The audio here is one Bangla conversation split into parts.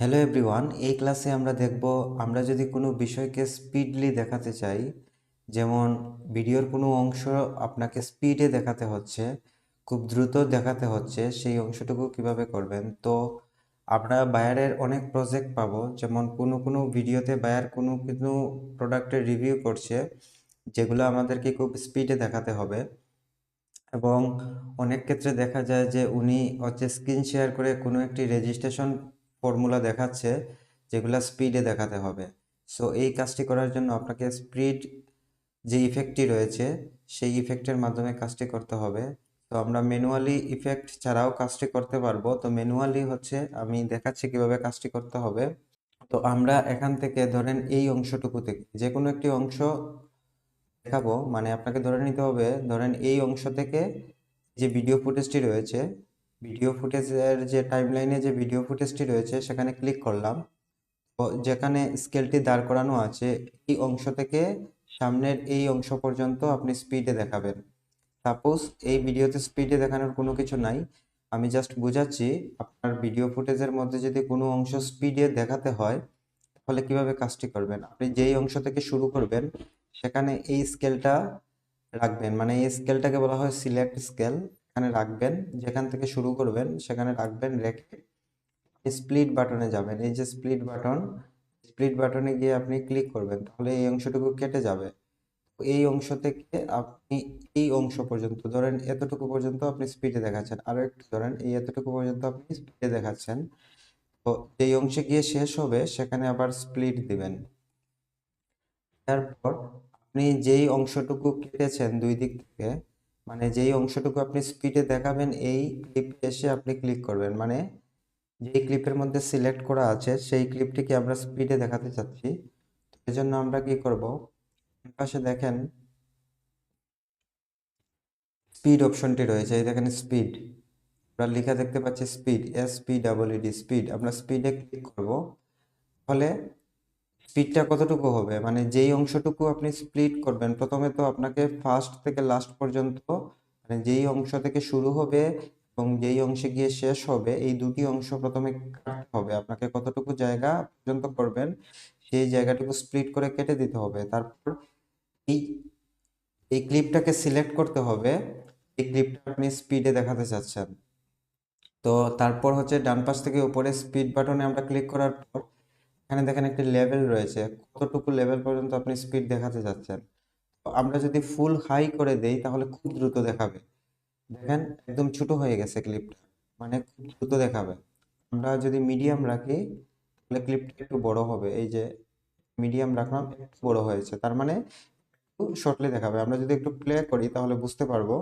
হ্যালো এভরিওয়ান, এই ক্লাসে আমরা দেখব আমরা যদি কোনো বিষয়কে স্পিডলি দেখাতে চাই, যেমন ভিডিওর কোনো অংশ আপনাকে স্পিডে দেখাতে হচ্ছে, খুব দ্রুত দেখাতে হচ্ছে, সেই অংশটুকু কিভাবে করবেন। তো আমরা বায়ারের অনেক প্রজেক্ট পাবো, যেমন কোনো কোনো ভিডিওতে বায়ার কোনো কোনো প্রোডাক্টের রিভিউ করছে, যেগুলো আমাদেরকে খুব স্পিডে দেখাতে হবে। এবং অনেক ক্ষেত্রে দেখা যায় যে উনি স্ক্রিন শেয়ার করে কোনো একটি রেজিস্ট্রেশন ফর্মুলা দেখাচ্ছে, যেগুলো স্পিডে দেখাতে হবে। সো এই কাজটি করার জন্য আপনাকে স্পিড যে ইফেক্টটি রয়েছে সেই ইফেক্টের মাধ্যমে কাজটি করতে হবে। তো আমরা ম্যানুয়ালি ইফেক্ট ছাড়াও কাজটি করতে পারবো। তো ম্যানুয়ালি হচ্ছে আমি দেখাচ্ছি কিভাবে কাজটি করতে হবে। তো আমরা এখান থেকে ধরেন এই অংশটুকু থেকে যে কোনো একটি অংশ দেখাবো, মানে আপনাকে ধরে নিতে হবে, ধরেন এই অংশ থেকে যে ভিডিও ফুটেজটি রয়েছে, ভিডিও ফুটেজের যে টাইমলাইনে যে ভিডিও ফুটেজটি রয়েছে সেখানে ক্লিক করলাম। তো যেখানে স্কেলটি দাঁড় করানো আছে এই অংশ থেকে সামনের এই অংশ পর্যন্ত আপনি স্পিডে দেখাবেন। সাপোজ এই ভিডিওতে স্পিডে দেখানোর কোনো কিছু নাই, আমি জাস্ট বোঝাচ্ছি। আপনার ভিডিও ফুটেজের মধ্যে যদি কোনো অংশ স্পিডে দেখাতে হয় তাহলে কিভাবে কাজটি করবেন। আপনি যেই অংশ থেকে শুরু করবেন সেখানে এই স্কেলটা রাখবেন, মানে এই স্কেলটাকে বলা হয় সিলেক্ট স্কেল। এখানে রাখবেন, যেখান থেকে শুরু করবেন সেখানে রাখবেন, রেখে স্প্লিট বাটনে যাবেন। এই যে স্প্লিট বাটন, স্প্লিট বাটনে গিয়ে আপনি ক্লিক করবেন, তাহলে এই অংশটুকু কেটে যাবে। এই অংশ থেকে আপনি এই অংশ পর্যন্ত ধরেন এতটুকু পর্যন্ত আপনি স্পিডে দেখাচ্ছেন, আরো একটু ধরেন এই এতটুকু পর্যন্ত আপনি স্পিডে দেখাচ্ছেন। তো এই অংশে গিয়ে শেষ হবে সেখানে আবার স্প্লিট দিবেন। তারপর আপনি যেই অংশটুকু কেটেছেন দুই দিক থেকে, মানে যেই অংশটুকু আপনি স্পিডে দেখাবেন এই ক্লিপে এসে আপনি ক্লিক করবেন, মানে যেই ক্লিপের মধ্যে সিলেক্ট করা আছে সেই ক্লিপটিকে আমরা স্পিডে দেখাতে চাচ্ছি। তো এই জন্য আমরা কি করব, পাশে দেখেন স্পিড অপশনটি রয়েছে, এই দেখেন স্পিড, আমরা লেখা দেখতে পাচ্ছি স্পিড, SPEED, স্পিড। আমরা স্পিডে ক্লিক করব। ফলে স্পিডটা কতটুকু হবে, মানে যেই অংশটুকু আপনি স্প্লিট করবেন প্রথমে, তো আপনাকে ফার্স্ট থেকে লাস্ট পর্যন্ত, মানে যেই অংশ থেকে শুরু হবে এবং যেই অংশে গিয়ে শেষ হবে এই দুটি অংশ প্রথমে কাটতে হবে। আপনাকে কতটুকু জায়গা পর্যন্ত করবেন সেই জায়গাটুকু স্প্লিট করে কেটে দিতে হবে। তারপর এই এই ক্লিপটাকে সিলেক্ট করতে হবে, এই ক্লিপটা আপনি স্পিডে দেখাতে চাচ্ছেন। তো তারপর হচ্ছে ডান পাশ থেকে উপরে স্পিড বাটনে আমরা ক্লিক করার পর এখানে দেখেন একটি লেভেল রয়েছে, কতটুকু লেভেল পর্যন্ত আপনি স্পিড দেখাতে যাচ্ছেন। তো আমরা যদি ফুল হাই করে দেই তাহলে খুব দ্রুত দেখাবে। দেখেন একদম ছোট হয়ে গেছে ক্লিপটা, মানে খুব দ্রুত দেখাবে। আমরা যদি মিডিয়াম রাখি তাহলে ক্লিপটা একটু বড় হবে, এই যে মিডিয়াম রাখলাম একটু বড় হয়েছে, তার মানে খুব শর্টলি দেখাবে। আমরা যদি একটু প্লে করি তাহলে বুঝতে পারবো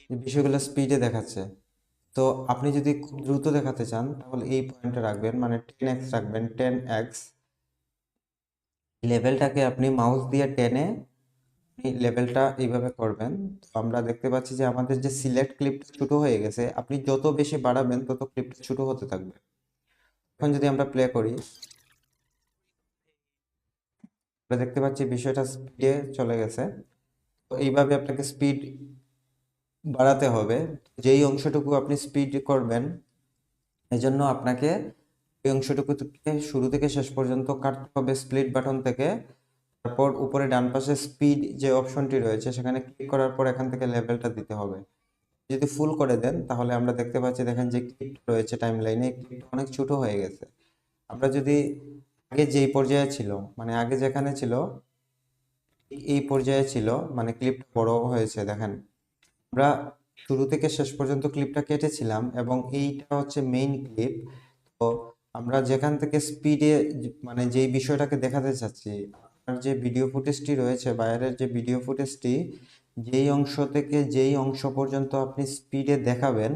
যে বিষয়গুলো স্পিডে দেখাচ্ছে। তো আপনি যদি খুব দ্রুত দেখাতে চান তাহলে এই পয়েন্টে রাখবেন, মানে 10x রাখবেন, 10x। লেভেলটাকে আপনি মাউস দিয়ে টেনে আপনি লেভেলটা এইভাবে করবেন। তো আমরা দেখতে পাচ্ছি যে আমাদের যে সিলেক্ট ক্লিপটা ছোট হয়ে গেছে, আপনি যত বেশি বাড়াবেন তত ক্লিপটা ছোট হতে থাকবে। এখন যদি আমরা প্লে করি, আমরা দেখতে পাচ্ছি বিষয়টা স্পিডে চলে গেছে। তো এইভাবে আপনাকে স্পিড বাড়াতে হবে। যেই অংশটুকু আপনি স্পিড করবেন এজন্য আপনাকে এই অংশটুকু থেকে শুরু থেকে শেষ পর্যন্ত কাটতে হবে স্প্লিট বাটন থেকে। তারপর উপরে ডান পাশে স্পিড যে অপশনটি রয়েছে সেখানে ক্লিক করার পর এখান থেকে লেভেলটা দিতে হবে। যদি ফুল করে দেন তাহলে আমরা দেখতে পাচ্ছি, দেখেন যে ক্লিপ রয়েছে টাইম লাইনে, ক্লিপটা অনেক ছোট হয়ে গেছে। আমরা যদি আগে যেই পর্যায়ে ছিল, মানে আগে যেখানে ছিল ঠিক এই পর্যায়ে ছিল, মানে ক্লিপটা বড় হয়েছে দেখেন। আমরা শুরু থেকে শেষ পর্যন্ত ক্লিপটা কেটেছিলাম এবং এইটা হচ্ছে মেইন ক্লিপ। তো আমরা যেখান থেকে স্পিডে, মানে যেই বিষয়টাকে দেখাতে চাচ্ছি, আপনার যে ভিডিও ফুটেজটি রয়েছে বাইরের যে ভিডিও ফুটেজটি, যেই অংশ থেকে যেই অংশ পর্যন্ত আপনি স্পিডে দেখাবেন,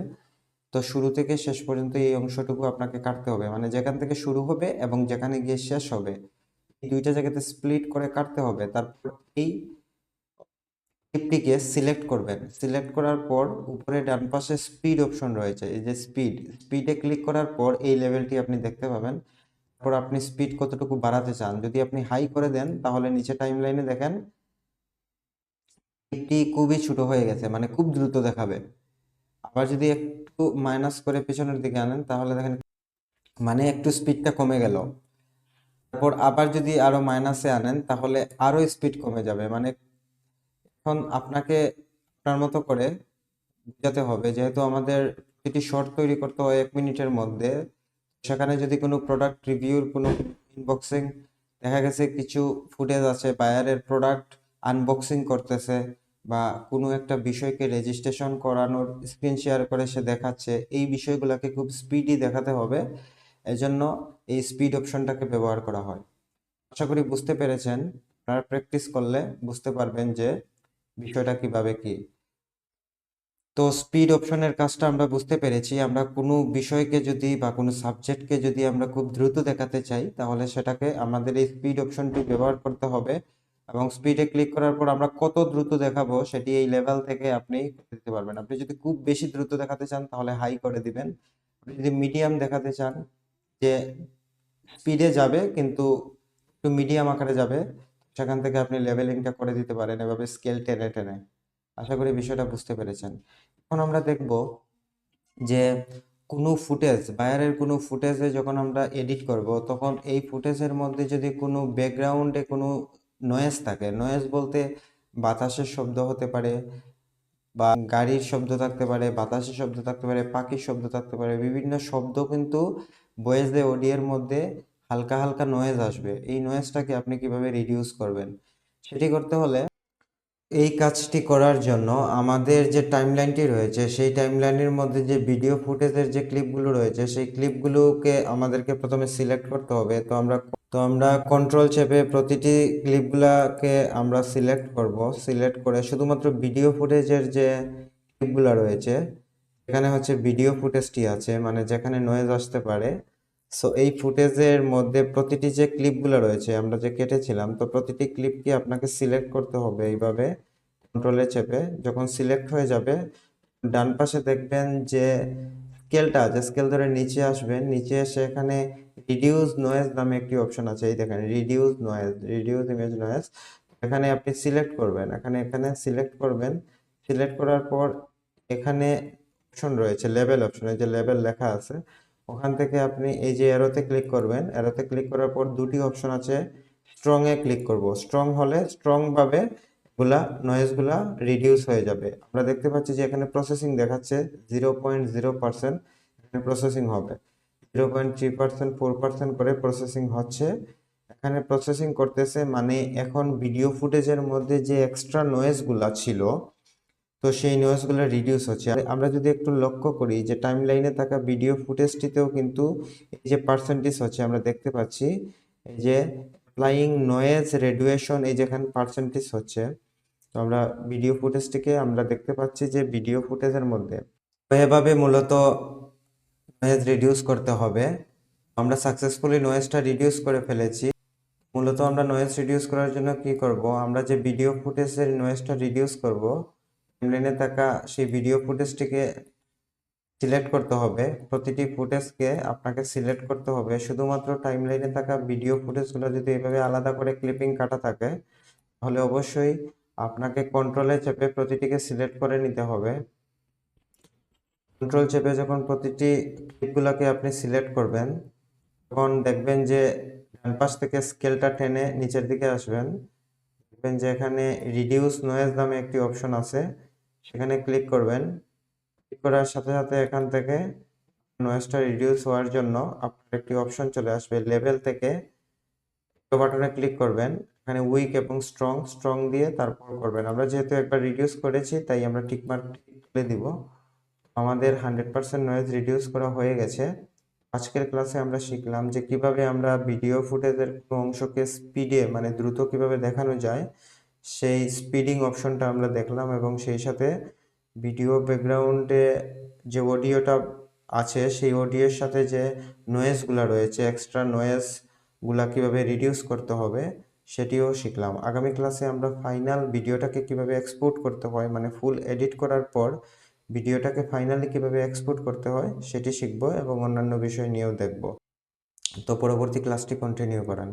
তো শুরু থেকে শেষ পর্যন্ত এই অংশটুকু আপনাকে কাটতে হবে, মানে যেখান থেকে শুরু হবে এবং যেখানে গিয়ে শেষ হবে এই দুইটা জায়গাতে স্প্লিট করে কাটতে হবে। তারপর এই ক্লিপটিকে সিলেক্ট করবেন, সিলেক্ট করার পর উপরে ডান পাশে স্পিড অপশন রয়েছে, এই যে স্পিড, স্পিডে ক্লিক করার পর এই লেভেলটি আপনি দেখতে পাবেন। তারপর আপনি স্পিড কতটুকু বাড়াতে চান, যদি আপনি হাই করে দেন তাহলে নিচে টাইম লাইনে দেখেন ক্লিপটি খুবই ছোট হয়ে গেছে, মানে খুব দ্রুত দেখাবে। আবার যদি একটু মাইনাস করে পিছনের দিকে আনেন তাহলে দেখেন মানে একটু স্পিডটা কমে গেল। তারপর আবার যদি আরো মাইনাসে আনেন তাহলে আরো স্পিড কমে যাবে। মানে এখন আপনাকে আপনার মতো করে বোঝাতে হবে, যেহেতু আমাদের প্রতিটি শর্ট তৈরি করতে হয় 1 মিনিটের মধ্যে। সেখানে যদি কোনো প্রোডাক্ট রিভিউর কোনো ইনবক্সিং দেখা গেছে কিছু ফুটেজ আছে বায়ারের প্রোডাক্ট আনবক্সিং করতেছে, বা কোনো একটা বিষয়কে রেজিস্ট্রেশন করানোর স্ক্রিন শেয়ার করে সে দেখাচ্ছে, এই বিষয়গুলোকে খুব স্পিডি দেখাতে হবে। এজন্য এই স্পিড অপশনটাকে ব্যবহার করা হয়। আশা করি বুঝতে পেরেছেন। আপনারা প্র্যাকটিস করলে বুঝতে পারবেন যে বিষয়টা কিভাবে কি। তো স্পিড অপশনের কাজটা আমরা বুঝতে পেরেছি। আমরা কোনো বিষয়কে যদি বা কোনো সাবজেক্টকে যদি আমরা খুব দ্রুত দেখাতে চাই তাহলে সেটাকে আমাদের এই স্পিড অপশনটি ব্যবহার করতে হবে। এবং স্পিডে ক্লিক করার পর আমরা কত দ্রুত দেখাবো সেটি এই লেভেল থেকে আপনি করে দিতে পারবেন। আপনি যদি খুব বেশি দ্রুত দেখাতে চান তাহলে হাই করে দিবেন। আপনি যদি মিডিয়াম দেখাতে চান, যে স্পিডে যাবে কিন্তু একটু মিডিয়াম আকারে যাবে, সেখান থেকে আপনি লেভেলিংটা করে দিতে পারেন এভাবে স্কেল টেনে টেনে। আশা করি বিষয়টা বুঝতে পেরেছেন। এখন আমরা দেখব যে কোনো ফুটেজ বায়ারের কোনো ফুটেজে যখন আমরা এডিট করব তখন এই ফুটেজের মধ্যে যদি কোনো ব্যাকগ্রাউন্ডে কোনো নয়েজ থাকে, নয়েজ বলতে বাতাসের শব্দ হতে পারে, বা গাড়ির শব্দ থাকতে পারে, বাতাসের শব্দ থাকতে পারে, পাখির শব্দ থাকতে পারে, বিভিন্ন শব্দ কিন্তু ভয়েস অডিওর মধ্যে হালকা হালকা নয়েজ আসবে। এই নয়েজটাকে আপনি কিভাবে রিডিউস করবেন সেটি করতে হলে, এই কাজটি করার জন্য আমাদের যে টাইমলাইনটি রয়েছে সেই টাইমলাইনের মধ্যে যে ভিডিও ফুটেজের যে ক্লিপগুলো রয়েছে সেই ক্লিপগুলোকে আমাদেরকে প্রথমে সিলেক্ট করতে হবে। তো আমরা কন্ট্রোল চেপে প্রতিটি ক্লিপগুলোকে আমরা সিলেক্ট করব। সিলেক্ট করে শুধুমাত্র ভিডিও ফুটেজের যে ক্লিপগুলো রয়েছে, এখানে হচ্ছে ভিডিও ফুটেজটি আছে মানে যেখানে নয়েজ আসতে পারে। সো এই ফুটেজের মধ্যে প্রতিটি যে ক্লিপগুলো রয়েছে আমরা যে কেটেছিলাম, তো প্রতিটি ক্লিপকে আপনাকে সিলেক্ট করতে হবে এইভাবে কন্ট্রোলে চেপে। যখন সিলেক্ট হয়ে যাবে ডান পাশে দেখবেন যে স্কেলটা আছে, স্কেল ধরে নিচে আসবেন। নিচে এসে এখানে রিডিউস নয়েজ নামে একটি অপশন আছে, এই দেখেন reduce noise, reduce image noise. এখানে আপনি সিলেক্ট করবেন, এখানে সিলেক্ট করবেন। সিলেক্ট করার পর এখানে অপশন রয়েছে লেভেল অপশন, এই যে লেভেল লেখা আছে, ওখান থেকে আপনি এই যে এরোতে ক্লিক করবেন। এরোতে ক্লিক করার পর দুটি অপশন আছে, স্ট্রং এ ক্লিক করব। স্ট্রং হলে স্ট্রং ভাবে নয়েজগুলা রিডিউস হয়ে যাবে। আমরা দেখতে পাচ্ছি যে এখানে প্রসেসিং দেখাচ্ছে 0.0%, এখানে প্রসেসিং হবে 0.3%, 4% করে প্রসেসিং হচ্ছে। এখানে প্রসেসিং করতেছে মানে এখন ভিডিও ফুটেজের মধ্যে যে এক্সট্রা নয়েজগুলা ছিল তো সেই নয়েজগুলো রিডিউস হচ্ছে। আর আমরা যদি একটু লক্ষ্য করি যে টাইম লাইনে থাকা ভিডিও ফুটেজটিতেও কিন্তু এই যে পার্সেন্টেজ হচ্ছে আমরা দেখতে পাচ্ছি, এই যে অ্যাপ্লাইং নয়েজ রেডিয়েশন, এই যেখানে পার্সেন্টেজ হচ্ছে। তো আমরা ভিডিও ফুটেজটিকে আমরা দেখতে পাচ্ছি যে ভিডিও ফুটেজের মধ্যে তো এভাবে মূলত নয়েজ রিডিউস করতে হবে। আমরা সাকসেসফুলি নয়েজটা রিডিউস করে ফেলেছি। মূলত আমরা নয়েজ রিডিউস করার জন্য কি করব, আমরা যে ভিডিও ফুটেজের নয়েজটা রিডিউস করব টাইমলাইনে থাকা সেই ভিডিও ফুটেজটিকে সিলেক্ট করতে হবে। প্রতিটি ফুটেজকে আপনাকে সিলেক্ট করতে হবে। শুধুমাত্র টাইমলাইনে থাকা ভিডিও ফুটেজগুলো যদি এভাবে আলাদা করে ক্লিপিং কাটা থাকে তাহলে অবশ্যই আপনাকে কন্ট্রোলে চেপে প্রতিটিকে সিলেক্ট করে নিতে হবে। কন্ট্রোল চেপে যখন প্রতিটি ক্লিপগুলোকে আপনি সিলেক্ট করবেন তখন দেখবেন যে ডান পাশ থেকে স্কেলটা টেনে নিচের দিকে আসবেন। দেখবেন যে এখানে রিডিউস নয়েজ নামে একটি অপশন আছে, সেখানে ক্লিক করবেন। ক্লিক করার সাথে সাথে এখান থেকে নয়েজটা রিডিউস হওয়ার জন্য আপনার একটি অপশন চলে আসবে লেভেল থেকে, বাটনে ক্লিক করবেন। এখানে উইক এবং স্ট্রং, স্ট্রং দিয়ে তারপর করবেন। আমরা যেহেতু একবার রিডিউস করেছি তাই আমরা টিক মার্ক তুলে দিব। আমাদের 100% নয়েজ রিডিউস করা হয়ে গেছে। আজকের ক্লাসে আমরা শিখলাম যে কিভাবে আমরা ভিডিও ফুটেজের কোনো অংশকে স্পিডে মানে দ্রুত কিভাবে দেখানো যায়, সেই স্পিডিং অপশনটা আমরা দেখলাম। এবং সেই সাথে ভিডিও ব্যাকগ্রাউন্ডে যে অডিওটা আছে সেই অডিওর সাথে যে নয়েজগুলো রয়েছে এক্সট্রা নয়েজগুলা কিভাবে রিডিউস করতে হবে সেটিও শিখলাম। আগামী ক্লাসে আমরা ফাইনাল ভিডিওটাকে কিভাবে এক্সপোর্ট করতে হয় মানে ফুল এডিট করার পর ভিডিওটাকে ফাইনালি কিভাবে এক্সপোর্ট করতে হয় সেটি শিখব এবং অন্যান্য বিষয় নিয়েও দেখব। তো পরবর্তী ক্লাসটি কন্টিনিউ করেন।